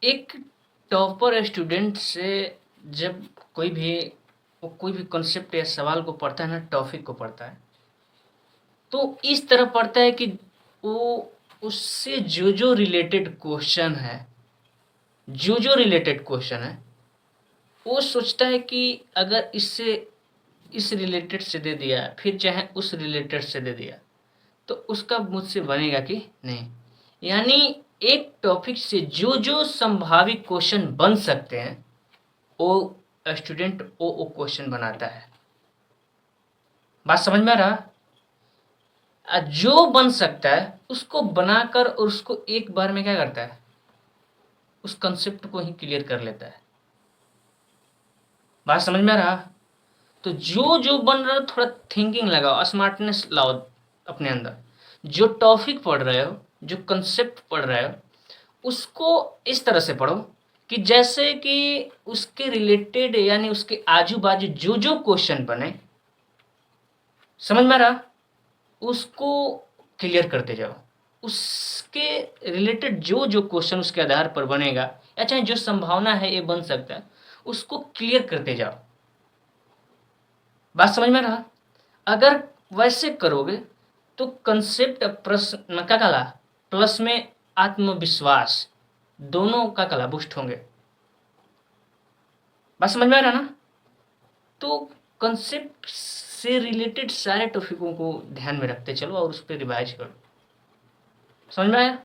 एक topper student से जब कोई भी कोई भी कॉन्सेप्ट या सवाल को पढ़ता है ना, टॉपिक को पढ़ता है, तो इस तरह पढ़ता है कि वो उससे जो रिलेटेड क्वेश्चन है, जो रिलेटेड क्वेश्चन है, वो सोचता है कि अगर इससे इस रिलेटेड से दे दिया, फिर चाहे उस रिलेटेड से दे दिया, तो उसका मुझसे बनेगा कि नहीं। यानी एक टॉपिक से जो संभावित क्वेश्चन बन सकते हैं, वो स्टूडेंट वो क्वेश्चन बनाता है। बात समझ में आ रहा? जो बन सकता है उसको बनाकर और उसको एक बार में क्या करता है, उस कंसेप्ट को ही क्लियर कर लेता है। बात समझ में आ रहा? तो जो बन रहा है, थोड़ा थिंकिंग लगाओ, स्मार्टनेस लाओ अपने अंदर। जो टॉपिक पढ़ रहे हो, जो कंसेप्ट पढ़ रहे हो, उसको इस तरह से पढ़ो कि जैसे कि उसके रिलेटेड, यानी उसके आजू बाजू जो क्वेश्चन बने, समझ में आ रहा, उसको क्लियर करते जाओ। उसके रिलेटेड जो क्वेश्चन उसके आधार पर बनेगा, या चाहे जो संभावना है ये बन सकता है, उसको क्लियर करते जाओ। बात समझ में रहा? अगर वैसे करोगे तो कंसेप्ट प्रश्न का कला प्लस में आत्मविश्वास दोनों का कला बूस्ट होंगे। बात समझ में आ रहा ना? तो कंसेप्ट से रिलेटेड सारे टॉपिकों को ध्यान में रखते चलो और उस पर रिवाइज करो। समझ में आया?